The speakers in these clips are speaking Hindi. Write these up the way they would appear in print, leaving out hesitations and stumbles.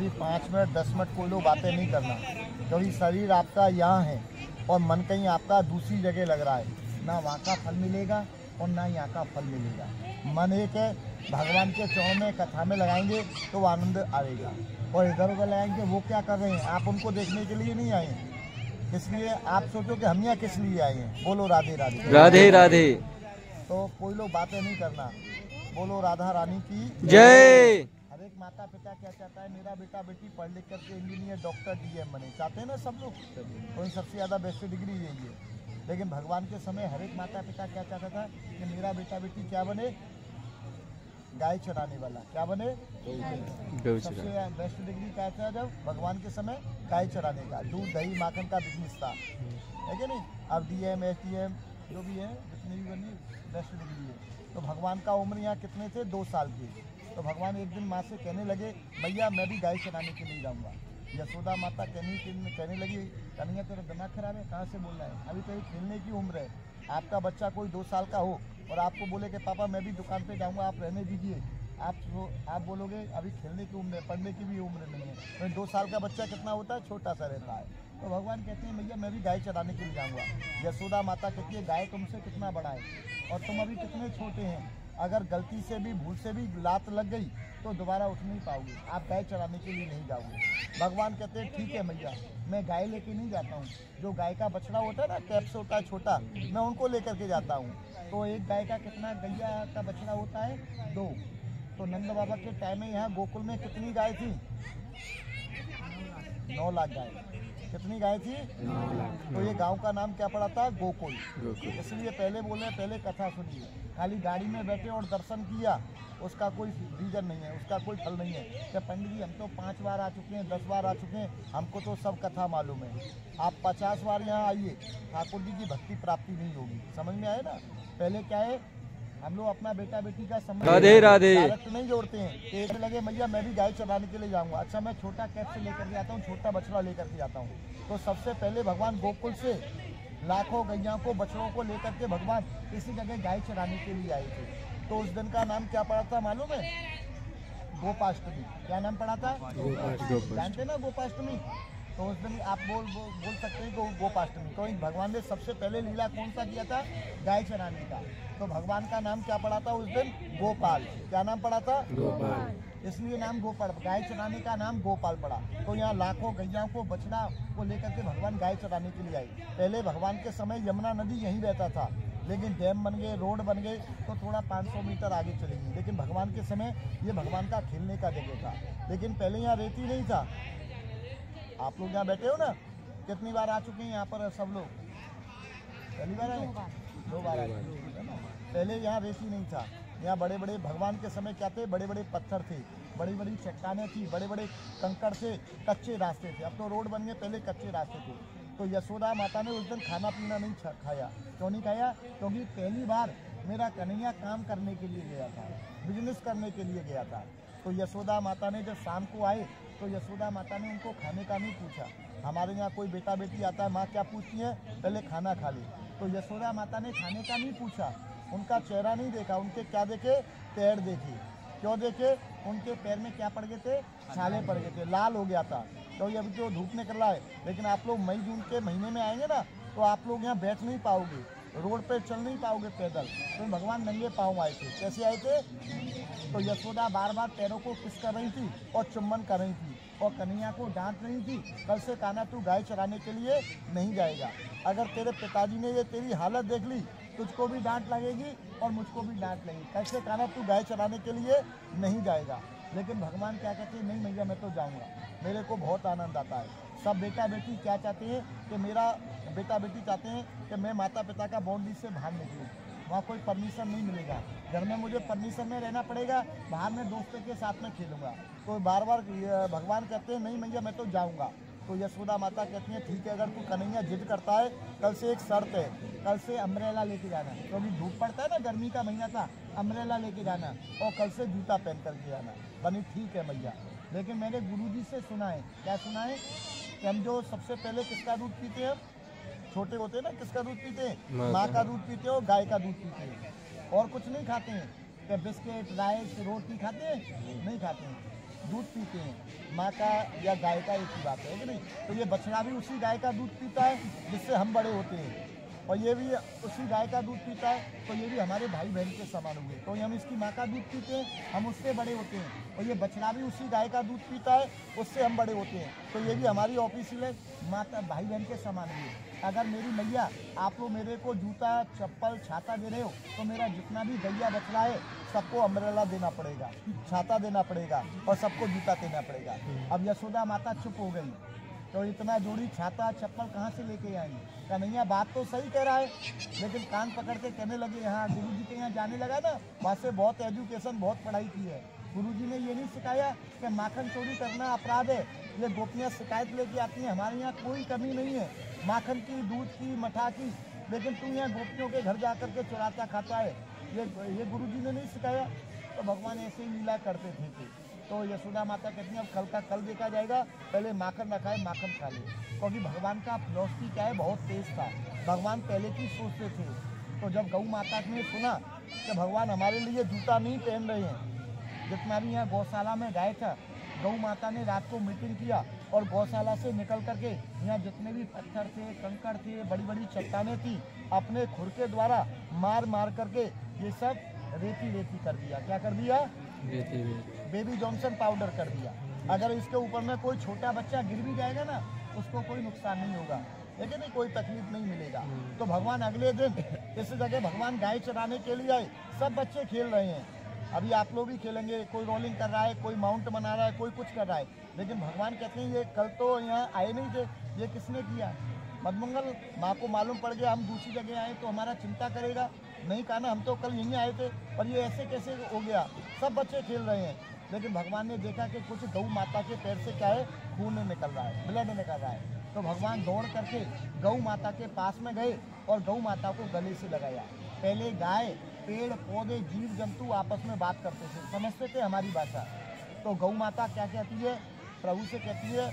अभी 5 मिनट 10 मिनट कोई लोग बातें नहीं करना, क्योंकि शरीर आपका यहाँ है और मन कहीं आपका दूसरी जगह लग रहा है। ना वहाँ का फल मिलेगा और ना यहाँ का फल मिलेगा। मन एक है, भगवान के चरणों में कथा में लगाएंगे तो आनंद आएगा, और इधर उधर लगाएंगे वो क्या कर रहे हैं, आप उनको देखने के लिए नहीं आए हैं। इसलिए आप सोचो कि हम यहाँ किस लिए आए हैं। बोलो राधे राधे। राधे राधे। तो कोई लोग बातें नहीं करना। बोलो राधा रानी की जय। हर एक माता पिता क्या चाहता है, मेरा बेटा बेटी पढ़ लिख करके इंजीनियर डॉक्टर डीएम बने, चाहते हैं ना सब लोग। तो सबसे ज़्यादा बेस्ट डिग्री यही है। लेकिन भगवान के समय हर एक माता पिता क्या चाहता था कि मेरा बेटा बेटी क्या बने, गाय चराने वाला। क्या बने? सबसे बेस्ट डिग्री क्या था जब भगवान के समय? गाय चराने का। दूध दही माखन का बिजनेस था, है कि नहीं। अब डीएम एसडीएम जो भी है जितनी भी बनी बेस्ट डिग्री है। तो भगवान का उम्र यहाँ कितने थे? 2 साल की। तो भगवान एक दिन माँ से कहने लगे, भैया मैं भी गाय चराने के लिए जाऊँगा। यशोदा माता कहने लगी, कन्हैया तेरा दिमाग खराब है, कहाँ से बोल रहा है, अभी तो खेलने की उम्र है। आपका बच्चा कोई 2 साल का हो और आपको बोले कि पापा मैं भी दुकान पे जाऊंगा, आप रहने दीजिए, आप बोलोगे अभी खेलने की उम्र है, पढ़ने की भी उम्र नहीं है। तो 2 साल का बच्चा कितना होता है? छोटा सा रहता है। तो भगवान कहते हैं भैया मैं भी गाय चराने के लिए जाऊँगा। यशोदा माता कहती है गाय तुमसे कितना बड़ा है और तुम अभी कितने छोटे हैं, अगर गलती से भी भूल से भी लात लग गई तो दोबारा उठ नहीं पाओगे, आप गाय चराने के लिए नहीं जाओगे। भगवान कहते हैं ठीक है भैया, मैं गाय लेके नहीं जाता हूँ, जो गाय का बछड़ा होता है ना, कैप्स होता है छोटा, मैं उनको लेकर के जाता हूँ। तो एक गाय का कितना गैया का बछड़ा होता है? 2। तो नंद बाबा के टाइम में यहाँ गोकुल में कितनी गाय थी? 9 लाख गाय। कितनी गाय थी? 9 लाख। तो ये गांव का नाम क्या पड़ा था? गोकुल। इसलिए पहले बोले, पहले कथा सुनिए। खाली गाड़ी में बैठे और दर्शन किया उसका कोई रीजन नहीं है, उसका कोई फल नहीं है। क्या पंडित जी हम तो 5 बार आ चुके हैं, 10 बार आ चुके हैं, हमको तो सब कथा मालूम है। आप 50 बार यहाँ आइए, ठाकुर जी की भक्ति प्राप्ति नहीं होगी। समझ में आए ना। पहले क्या है, हम लोग अपना बेटा बेटी का संबंध राधे राधे डायरेक्ट नहीं जोड़ते हैं। एक लगे भैया मैं भी गाय चराने के लिए जाऊंगा, अच्छा मैं छोटा कैप से लेकर के आता हूँ, छोटा बछड़ा लेकर के जाता हूँ। तो सबसे पहले भगवान गोकुल से लाखों गैया को बछड़ों को लेकर के भगवान इसी जगह गाय चराने के लिए आए थे। तो उस दिन का नाम क्या पड़ा था मालूम है? गोपाष्टमी। क्या नाम पड़ा था? जानते ना गोपाष्टमी। तो उस दिन आप बोल सकते हैं गोपाष्टमी। तो भगवान ने सबसे पहले लीला कौन सा किया था? गाय चराने का। तो भगवान का नाम क्या पड़ा था उस दिन? गोपाल। क्या नाम पड़ा था? गोपाल। इसलिए नाम गोपाल, गाय चराने का नाम गोपाल पड़ा। तो यहाँ लाखों गैया को बछड़ा को लेकर के भगवान गाय चराने के लिए आए। पहले भगवान के समय यमुना नदी यहीं बहता था, लेकिन डैम बन गए, रोड बन गए, तो थोड़ा 500 मीटर आगे चलेगी। लेकिन भगवान के समय ये भगवान का खेलने का जगह था। लेकिन पहले यहाँ रेती नहीं था। आप लोग यहाँ बैठे हो ना, कितनी बार आ चुके हैं यहाँ पर सब लोग? पहली बार आए? 2 बार आए है ना। पहले यहाँ रेती नहीं था। यहाँ बड़े बड़े भगवान के समय क्या थे? बड़े बड़े पत्थर थे, बड़ी बड़ी चट्टानें थी, बड़े बड़े कंकड़ थे, कच्चे रास्ते थे। अब तो रोड बन गए, पहले कच्चे रास्ते थे। तो यशोदा माता ने उस दिन खाना पीना नहीं खाया। क्यों नहीं खाया? क्योंकि पहली बार मेरा कन्हैया काम करने के लिए गया था, बिजनेस करने के लिए गया था। तो यशोदा माता ने जब शाम को आए तो यशोदा माता ने उनको खाने का नहीं पूछा। हमारे यहाँ कोई बेटा बेटी आता है, माँ क्या पूछती है? पहले खाना खा ले। तो यशोदा माता ने खाने का नहीं पूछा, उनका चेहरा नहीं देखा, उनके क्या देखे? पैर देखे। क्यों देखे? उनके पैर में क्या पड़ गए थे? छाले पड़ गए थे, लाल हो गया था। तो अभी तो धूप निकल रहा है, लेकिन आप लोग मई जून के महीने में आएंगे ना, तो आप लोग यहाँ बैठ नहीं पाओगे, रोड पे चल नहीं पाओगे पैदल। तो भगवान नंगे पाँव आए थे। कैसे आए थे? तो यशोदा बार बार पैरों को किस कर रही थी और चुम्बन कर रही थी, और कन्हैया को डांट रही थी, कल से कान्हा तू गाय चराने के लिए नहीं जाएगा। अगर तेरे पिताजी ने ये तेरी हालत देख ली, तुझको भी डांट लगेगी और मुझको भी डांट लगेगी, कल से कान्हा तू गाय चराने के लिए नहीं जाएगा। लेकिन भगवान क्या कहते हैं? नहीं भैया मैं तो जाऊँगा, मेरे को बहुत आनंद आता है। सब बेटा बेटी क्या चाहते हैं कि मेरा बेटा बेटी चाहते हैं कि मैं माता पिता का बाउंड्री से बाहर निकलूँ, वहाँ कोई परमिशन नहीं मिलेगा। घर में मुझे परमिशन में रहना पड़ेगा, बाहर में दोस्तों के साथ में खेलूँगा। तो बार बार भगवान कहते हैं नहीं भैया मैं तो जाऊँगा। तो यशोदा माता कहती हैं ठीक है, अगर तू कन्हैया जिद करता है, कल से एक शर्त है, कल से अम्ब्रेला लेके जाना, क्योंकि धूप पड़ता है ना, गर्मी का महीना था, अम्ब्रेला लेके जाना, और कल से जूता पहन करके जाना। बनी ठीक है भैया। लेकिन मैंने गुरुजी से सुना है, क्या सुना है? कि हम जो सबसे पहले किसका दूध पीते हैं? छोटे होते हैं ना, किसका दूध पीते हैं? माँ का दूध पीते हो, गाय का दूध पीते हैं, और कुछ नहीं खाते हैं। क्या बिस्किट राइस रोटी खाते हैं? नहीं खाते हैं। दूध पीते हैं, माँ का या गाय का एक ही बात है कि नहीं। तो ये बछड़ा भी उसी गाय का दूध पीता है जिससे हम बड़े होते हैं, और ये भी उसी गाय का दूध पीता है, तो ये भी हमारे भाई बहन के समान हुए। तो हम इसकी माँ का दूध पीते हैं, हम उससे बड़े होते हैं, और ये बछड़ा भी उसी गाय का दूध पीता है, उससे हम बड़े होते हैं। तो ये भी हमारी ऑफिशियल माता भाई बहन के समान हुए। अगर मेरी मैया आप लोग मेरे को जूता, चप्पल, छाता दे रहे हो, तो मेरा जितना भी गैया बछड़ा है सबको अम्ब्रेला देना पड़ेगा, छाता देना पड़ेगा, और सबको जूता देना पड़ेगा। अब यशोदा माता चुप हो गई, तो इतना जोड़ी छाता चप्पल कहाँ से लेके आएंगे? कन्हैया बात तो सही कह रहा है, लेकिन कान पकड़ के कहने लगे, यहाँ गुरुजी के यहाँ जाने लगा ना, वहाँ से बहुत एजुकेशन, बहुत पढ़ाई की है। गुरुजी ने ये नहीं सिखाया कि माखन चोरी करना अपराध है। ये गोपियाँ शिकायत लेके आती हैं, हमारे यहाँ कोई कमी नहीं है माखन की, दूध की, मठा की, लेकिन तू यहाँ गोपियों के घर जा कर के चुराता खाता है। ये गुरुजी ने नहीं सिखाया। तो भगवान ऐसे ही लीला करते थे। तो यशोदा माता कहती हैं अब कल का कल देखा जाएगा, पहले माखन रखा है, माखन खा ले। क्योंकि भगवान का फिलॉसफी क्या है, बहुत तेज था। भगवान पहले की सोचते थे। तो जब गौ माता ने सुना कि भगवान हमारे लिए जूता नहीं पहन रहे हैं, जितना भी यहाँ गौशाला में गाय था, गौ माता ने रात को मीटिंग किया और गौशाला से निकल करके यहाँ जितने भी पत्थर थे, कंकड़ थे, बड़ी बड़ी चट्टानें थी, अपने खुर के द्वारा मार मार करके ये सब रेती रेती कर दिया। क्या कर दिया? बेबी जॉनसन पाउडर कर दिया। अगर इसके ऊपर में कोई छोटा बच्चा गिर भी जाएगा ना, उसको कोई नुकसान नहीं होगा, लेकिन कोई तकलीफ नहीं मिलेगा। तो भगवान अगले दिन इस जगह भगवान गाय चराने के लिए आए। सब बच्चे खेल रहे हैं, अभी आप लोग भी खेलेंगे, कोई रोलिंग कर रहा है, कोई माउंट बना रहा है, कोई कुछ कर रहा है, लेकिन भगवान कहते हैं ये कल तो यहाँ आए नहीं थे, ये किसने किया? मधमंगल माँ को मालूम पड़ गया हम दूसरी जगह आए तो हमारा चिंता करेगा, नहीं कहा ना हम तो कल यहीं आए थे, पर ये ऐसे कैसे हो गया? सब बच्चे खेल रहे हैं, लेकिन भगवान ने देखा कि कुछ गौ माता के पैर से क्या है, खून निकल रहा है, ब्लड निकल रहा है। तो भगवान दौड़ करके गौ माता के पास में गए और गौ माता को गले से लगाया। पहले गाय, पेड़ पौधे, जीव जंतु आपस में बात करते थे, समझते थे हमारी भाषा। तो गौ माता क्या कहती है? प्रभु से कहती है,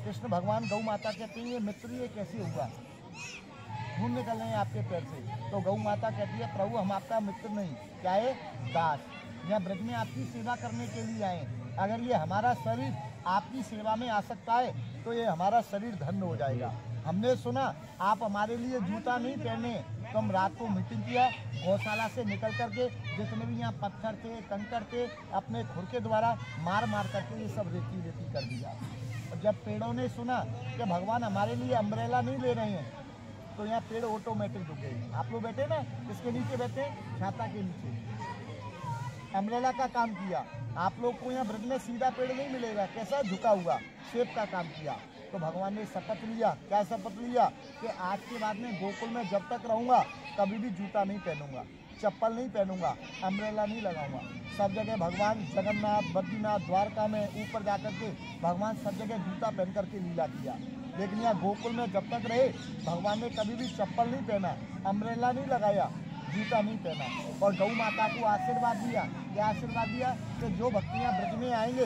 कृष्ण भगवान गौ माता कहती है मित्र ये कैसे हुआ, खून निकल रहे हैं आपके पैर से। तो गौ माता कहती है प्रभु हम आपका मित्र नहीं, क्या है? दास। यहाँ ब्रज में आपकी सेवा करने के लिए आए, अगर ये हमारा शरीर आपकी सेवा में आ सकता है तो ये हमारा शरीर धन्य हो जाएगा। हमने सुना आप हमारे लिए जूता नहीं पहने, तो हम रात को मीटिंग किया, गौशाला से निकल करके जितने भी यहाँ पत्थर थे, कंकड़ थे, अपने खुर के द्वारा मार मार करके ये सब रेती रेती कर दिया। और जब पेड़ों ने सुना कि भगवान हमारे लिए अम्ब्रेला नहीं ले रहे हैं, तो यहाँ पेड़ ऑटोमेटिक रुके। आप लोग बैठे ना, इसके नीचे बैठे, छाता के नीचे, अम्ब्रेला का काम किया। आप लोग को यहाँ ब्रज में सीधा पेड़ नहीं मिलेगा, कैसा झुका हुआ, शेप का काम किया। तो भगवान ने शपथ लिया, क्या शपथ लिया? कि आज के बाद में गोकुल में जब तक रहूँगा कभी भी जूता नहीं पहनूंगा, चप्पल नहीं पहनूंगा, अम्ब्रेला नहीं लगाऊंगा। सब जगह भगवान जगन्नाथ, बद्रीनाथ, द्वारका में ऊपर जाकर के भगवान सब जगह जूता पहन करके लीला किया। लेकिन यहाँ गोकुल में जब तक रहे भगवान ने कभी भी चप्पल नहीं पहना, अम्ब्रेला नहीं लगाया, जूता नहीं पहना। और गौ माता को आशीर्वाद दिया, क्या आशीर्वाद दिया? कि जो भक्तियाँ ब्रज में आएंगे,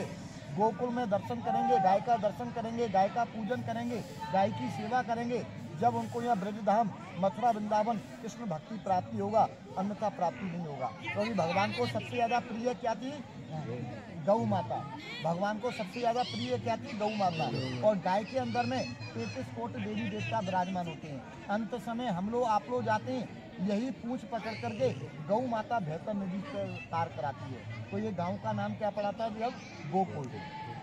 गोकुल में दर्शन करेंगे, गाय का दर्शन करेंगे, गाय का पूजन करेंगे, गाय की सेवा करेंगे, जब उनको यहाँ ब्रजधाम, मथुरा, वृंदावन कृष्ण भक्ति प्राप्ति होगा, अन्यथा प्राप्ति नहीं होगा। क्योंकि भगवान को सबसे ज़्यादा प्रिय क्या थी? गौ माता। भगवान को सबसे ज़्यादा प्रिय क्या थी? गौ माता। और गाय के अंदर में 33 कोटि देवी देवता विराजमान होते हैं। अंत समय हम लोग आप लोग जाते हैं, यही पूंछ पकड़ करके गौ माता बेहतर नदी पार कराती है। तो ये गांव का नाम क्या पड़ा था? अब गोकुल,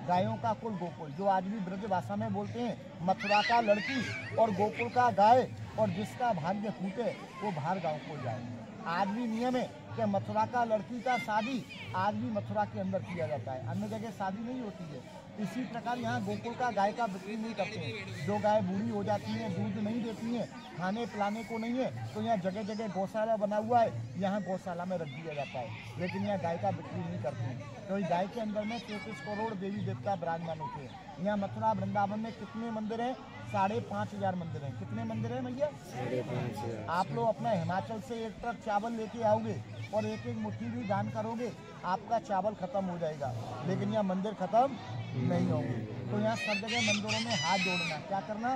गायों का कुल गोकुल, जो आज भी ब्रज भाषा में बोलते हैं मथुरा का लड़की और गोकुल का गाय, और जिसका भाग्य फूटे वो बाहर गाँव को जाए। आज भी नियम है कि मथुरा का लड़की का शादी आज भी मथुरा के अंदर किया जाता है, अन्य जगह शादी नहीं होती है। इसी प्रकार यहाँ गोकुल का गाय का बिक्री नहीं करते हैं। जो गाय बूढ़ी हो जाती है, दूध नहीं देती हैं, खाने पिलाने को नहीं है, तो यहाँ जगह जगह गौशाला बना हुआ है, यहाँ गौशाला में रख दिया जाता है। लेकिन यहाँ गाय का बिक्री नहीं करते हैं। तो गाय के अंदर में 33 करोड़ देवी देवता विराजमान होते हैं। यहाँ मथुरा वृंदावन में कितने मंदिर हैं? 5,500 मंदिर हैं। कितने मंदिर हैं भैया? 5,500। आप लोग अपना हिमाचल से एक ट्रक चावल लेके आओगे और एक एक मुट्ठी भी दान करोगे, आपका चावल खत्म हो जाएगा, लेकिन यहाँ मंदिर खत्म नहीं होंगे। तो यहाँ सब जगह मंदिरों में हाथ जोड़ना, क्या करना?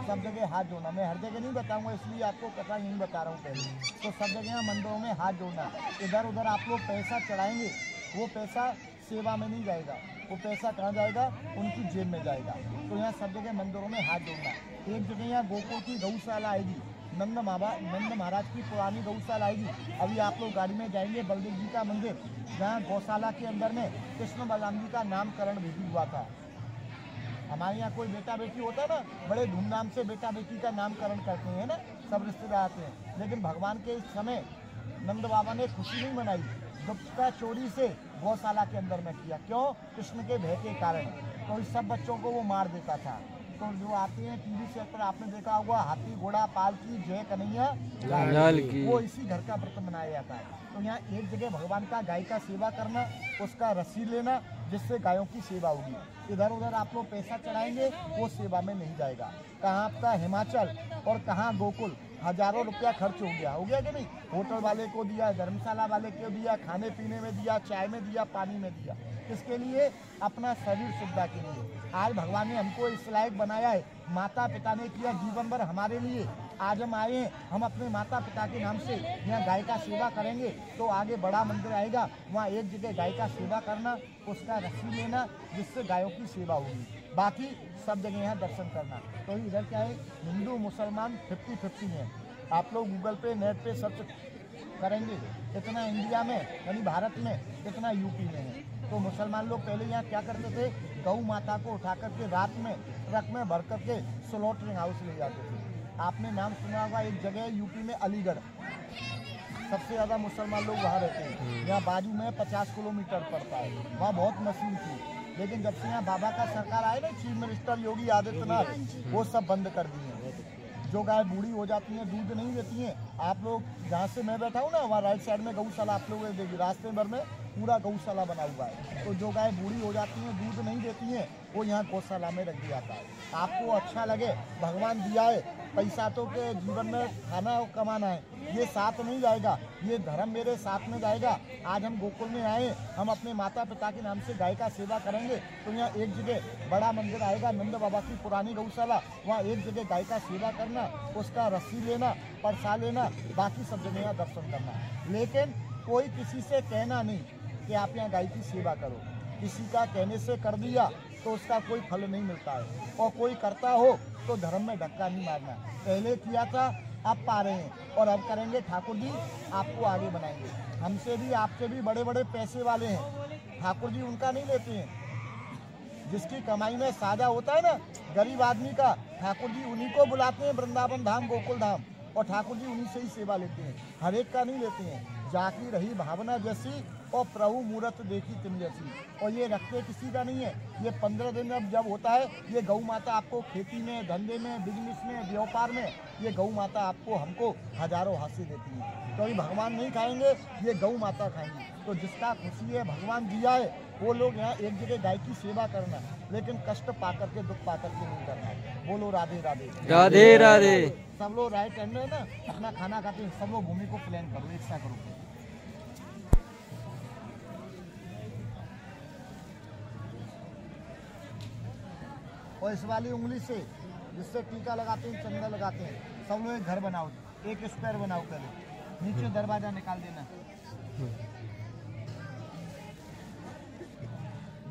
सब जगह हाथ जोड़ना। मैं हर जगह नहीं बताऊंगा, इसलिए आपको कथा यही बता रहा हूँ पहले। तो सब जगह मंदिरों में हाथ जोड़ना। इधर उधर आप लोग पैसा चढ़ाएंगे, वो पैसा सेवा में नहीं जाएगा, वो पैसा कहाँ जाएगा, उनकी जेब में जाएगा। तो यहाँ सब जगह मंदिरों में हाथ जोड़ना। एक जगह यहाँ गोकुल की गौशाला आएगी, नंद महाराज की पुरानी गौशाला आएगी। अभी आप लोग गाड़ी में जाएंगे बलदेव जी का मंदिर, जहाँ गौशाला के अंदर में कृष्ण बलराम जी का नामकरण भी हुआ था। हमारे यहाँ कोई बेटा बेटी होता है ना, बड़े धूमधाम से बेटा बेटी का नामकरण करते हैं ना, सब रिश्तेदार आते हैं। लेकिन भगवान के इस समय नंद बाबा ने खुशी नहीं मनाई, गुप्ता चोरी से गौशाला के अंदर में किया। क्यों? कृष्ण के भय के कारण। तो इस सब बच्चों को वो मार देता था। तो जो आते हैं टीवी से पर आपने देखा होगा, हाथी घोड़ा पालकी जय कन्हैया लाल की, वो इसी घर का व्रत मनाया जाता है। तो यहाँ एक जगह भगवान का गाय का सेवा करना, उसका रसी लेना, जिससे गायों की सेवा होगी। इधर उधर आप लोग पैसा चढ़ाएंगे, वो सेवा में नहीं जाएगा। कहाँ आपका हिमाचल और कहाँ गोकुल, हजारों रुपया खर्च हो गया कि नहीं? होटल वाले को दिया, धर्मशाला वाले को दिया, खाने पीने में दिया, चाय में दिया, पानी में दिया। किसके लिए? अपना शरीर सुविधा के लिए। आज भगवान ने हमको इस लायक बनाया है, माता पिता ने किया जीवन भर हमारे लिए। आज हम आए हैं, हम अपने माता पिता के नाम से यहाँ गाय का सेवा करेंगे, तो आगे बड़ा मंदिर आएगा, वहाँ एक जगह गाय का सेवा करना, उसका रस्सी लेना, जिससे गायों की सेवा होगी। बाकी सब जगह यहाँ दर्शन करना। तो इधर क्या है, हिंदू मुसलमान 50-50 है। आप लोग गूगल पे नेट पे सर्च करेंगे, इतना इंडिया में यानी भारत में, इतना यूपी में है। तो मुसलमान लोग पहले यहाँ क्या करते थे, गौ माता को उठा करके रात में ट्रक में भर करके स्लॉटरिंग हाउस ले जाते थे। आपने नाम सुना होगा, एक जगह यूपी में अलीगढ़, सबसे ज़्यादा मुसलमान लोग वहाँ रहते हैं। यहाँ बाजू में 50 किलोमीटर पड़ता है, वहाँ बहुत मशहूर थी। लेकिन जब से यहाँ बाबा का सरकार आए ना, चीफ मिनिस्टर योगी आदित्यनाथ, वो सब बंद कर दिए। जो गाय बूढ़ी हो जाती हैं, दूध नहीं देती हैं। आप लोग जहाँ से मैं बैठा हूँ ना, वहाँ राइट साइड में गौशाला आप लोग देखिए, रास्ते भर में पूरा गौशाला बना हुआ है। तो जो गाय बूढ़ी हो जाती हैं, दूध नहीं देती हैं, वो यहाँ गौशाला में रख दिया जाता है। आपको अच्छा लगे, भगवान दिया है, पैसा तो के जीवन में खाना और कमाना है, ये साथ नहीं जाएगा, ये धर्म मेरे साथ में जाएगा। आज हम गोकुल में आए, हम अपने माता पिता के नाम से गाय का सेवा करेंगे। तो यहाँ एक जगह बड़ा मंदिर आएगा, नंद बाबा की पुरानी गौशाला, वहाँ एक जगह गाय का सेवा करना, उसका रस्सी लेना, परसा लेना, बाकी सब जगह यहाँ दर्शन करना। लेकिन कोई किसी से कहना नहीं कि आप यहाँ गाय की सेवा करो। किसी का कहने से कर दिया तो उसका कोई फल नहीं मिलता है, और कोई करता हो तो धर्म में धक्का नहीं मारना। पहले किया था, अब पा रहे हैं, और अब करेंगे। ठाकुर जी आपको आगे बनाएंगे। हमसे भी आपसे भी बड़े बड़े पैसे वाले हैं, ठाकुर जी उनका नहीं लेते हैं। जिसकी कमाई में साझा होता है ना, गरीब आदमी का, ठाकुर जी उन्हीं को बुलाते हैं वृंदावन धाम, गोकुल धाम, और ठाकुर जी उन्हीं से ही सेवा लेते हैं, हर एक का नहीं लेते हैं। जाकी रही भावना जैसी, और प्रभु मूरत देखी तुम जैसी। और ये रखते किसी का नहीं है। ये 15 दिन अब जब होता है, ये गौ माता आपको खेती में, धंधे में, बिजनेस में, व्यापार में, ये गौ माता आपको हमको हजारों हाथ से देती है। तो ये भगवान नहीं खाएंगे, ये गौ माता खाएंगी। तो जिसका खुशी है, भगवान दिया है, वो लोग यहाँ एक जगह गाय की सेवा करना, लेकिन कष्ट पा करके, दुख पा करके नहीं करना। बोलो राधे राधे, राधे राधे। सब लोग राइट हैंड में ना अपना खाना खाते हैं, सब लोग भूमि को प्लान करो, एक सा करो। और इस वाली उंगली से, जिससे टीका लगाते हैं, चंदा लगाते हैं, सब लोग एक घर बनाओ, एक स्क्वायर बनाओ, पहले नीचे दरवाजा निकाल देना,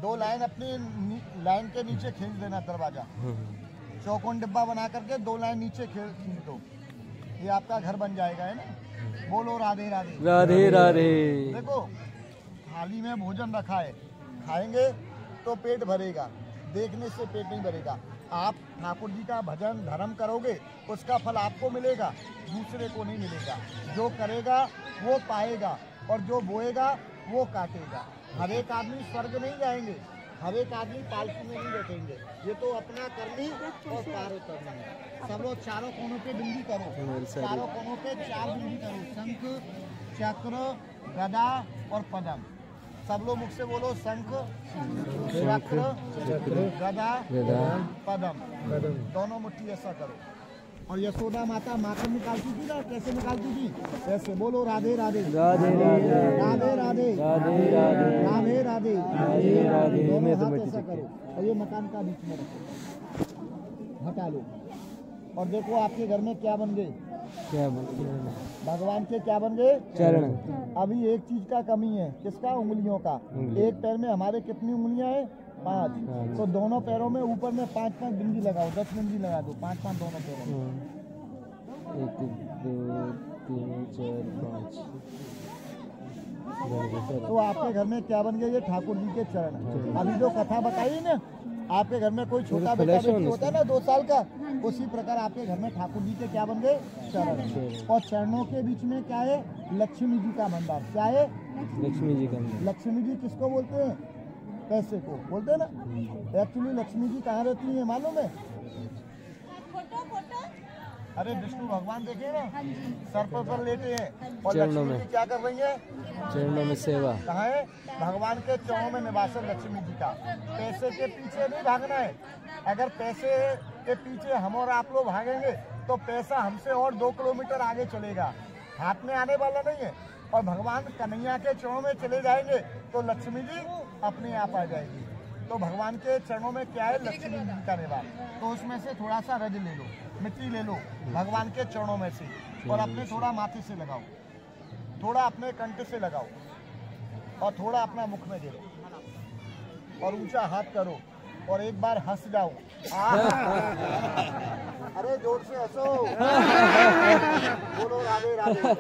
2 लाइन अपनी लाइन के नीचे खींच देना दरवाजा, चौकोन डिब्बा बना करके 2 लाइन नीचे खींच दो, ये आपका घर बन जाएगा, है ना। बोलो राधे राधे, राधे राधे। देखो थाली में भोजन रखा है, खाएंगे तो पेट भरेगा, देखने से पेट नहीं भरेगा। आप ठाकुर जी का भजन धर्म करोगे, उसका फल आपको मिलेगा, दूसरे को नहीं मिलेगा। जो करेगा वो पाएगा, और जो बोएगा वो काटेगा। हर एक आदमी स्वर्ग नहीं जाएंगे, हर एक आदमी पालकी में नहीं बैठेंगे। ये तो अपना करनी और पार उतरनी है। सब लोग चारों कोनों पे बिंदी करो, चारों कोनों पे 4 बिंदी करो, शंख, चक्र, गदा और पद्म। सब लोग मुख से बोलो, शंख, चक्र, गदा, पद्म, दोनों मुट्ठी ऐसा करो। और यशोदा माता माखन निकालती थी ना, कैसे निकालती थी? ऐसे बोलो राधे राधे, राधे राधे, राधे राधे, राधे राधे, राधे राधे, राधे राधे। दोनों हाथ ऐसा करो, और ये मकान का बीच में रखो, हटा लो। और देखो आपके घर में क्या बन गए, क्या भगवान के क्या बन गए? चरण। अभी एक चीज का कमी है, किसका? उंगलियों का। एक पैर में हमारे कितनी उंगलियां हैं? 5। तो दोनों पैरों में ऊपर में 5-5 बिंदी लगाओ, 10 बिंदी लगा दो, 5-5 दोनों पैरों में। 1 2 3 4 5। तो आपके घर में क्या बन गए? ये ठाकुर जी के चरण। अभी जो कथा बताई ना, आपके घर में कोई छोटा बेटा बेटी होता है ना 2 साल का, उसी प्रकार आपके घर में ठाकुर जी के क्या बन गए? चरण। और चरणों के बीच में क्या है? लक्ष्मी जी का भंडार। क्या है? लक्ष्मी जी का। लक्ष्मी जी किसको बोलते हैं? पैसे को बोलते हैं ना। एक्चुअली लक्ष्मी जी कहाँ रहती है मालूम है? अरे विष्णु भगवान देखे ना, सर पर लेटे हैं और लक्ष्मी जी क्या कर रही है? चरणों में सेवा। कहाँ है? भगवान के चरणों में निवास है लक्ष्मी जी का। पैसे के पीछे नहीं भागना है। अगर पैसे के पीछे हम और आप लोग भागेंगे तो पैसा हमसे और 2 किलोमीटर आगे चलेगा, हाथ में आने वाला नहीं है। और भगवान कन्हैया के चरणों में चले जाएंगे तो लक्ष्मी जी अपने आप आ जाएगी। तो भगवान के चरणों में क्या है? लक्ष्मी जी का निवास। तो उसमें से थोड़ा सा रज ले लो, मिट्टी ले लो भगवान के चरणों में से, और अपने थोड़ा माथे से लगाओ, थोड़ा अपने कंठ से लगाओ, और थोड़ा अपना मुख में दे दो, और ऊंचा हाथ करो और एक बार हंस जाओ। अरे जोर से हंसो। बोलो राधे राधे।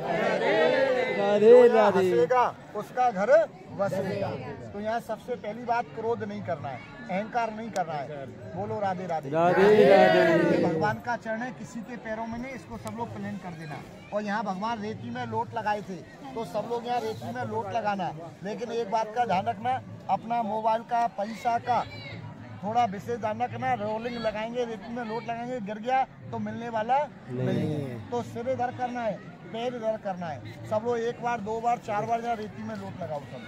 राधे राधे। हंसेगा उसका घर बसेगा। तो यहाँ सबसे पहली बात, क्रोध नहीं करना है, अहंकार नहीं करना है। बोलो राधे राधे। राधे राधे। भगवान का चरण है, किसी के पैरों में नहीं, इसको सब लोग प्लेन कर देना। और यहाँ भगवान रेती में लोट लगाए थे, तो सब लोग यहाँ रेती में लोट लगाना। लेकिन एक बात का ध्यान रखना, अपना मोबाइल का, पैसा का थोड़ा विशेष ध्यान रखना। रोलिंग लगाएंगे, रेती में लोट लगाएंगे, गिर गया तो मिलने वाला नहीं। तो सिर इधर करना है, पैर इधर करना है। सब लोग 1 बार 2 बार 4 बार यहाँ रेती में लोट लगाओ। सब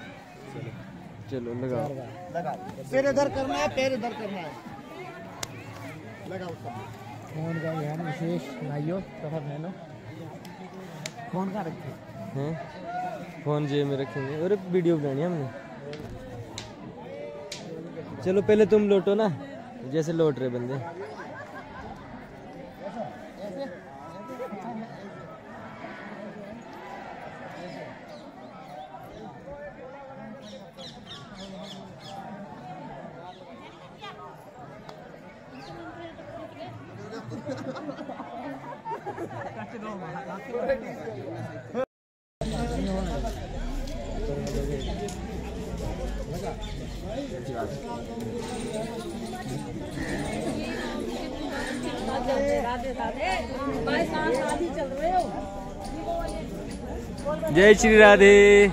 चलो लगाओ। लगाओ। सिर इधर करना है, पैर इधर करना है। लगाओ सब। फोन का ध्यान विशेष भाइयों तथा बहनों, फोन का रखे हैं। फोन जेब में रखेंगे और वीडियो बनानी है हमने। चलो पहले तुम लौटो ना, जैसे लौट रहे बंदे। जय श्री राधे।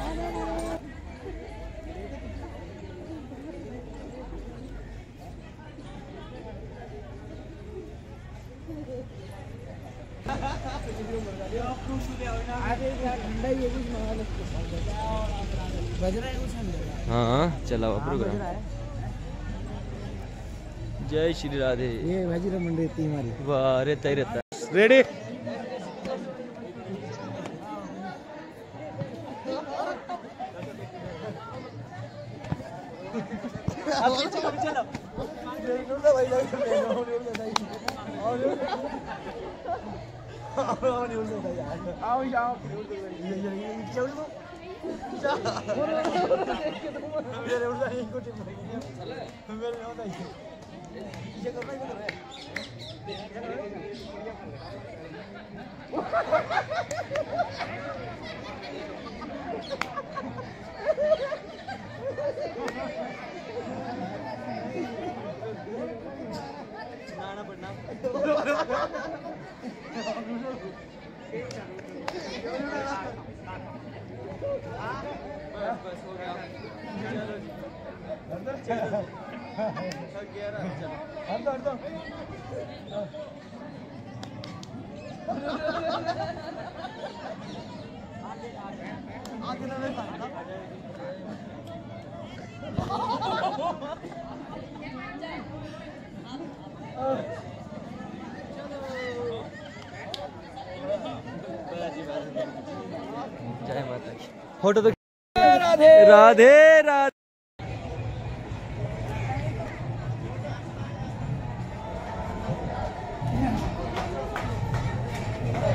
हाँ चला हुआ प्रोग्राम। जय श्री राधे। ये भाजी रमन रहती हमारी। वाह रहता ही रहता। रेडी। जय माता की। फोटो तो राधे राधे राधे।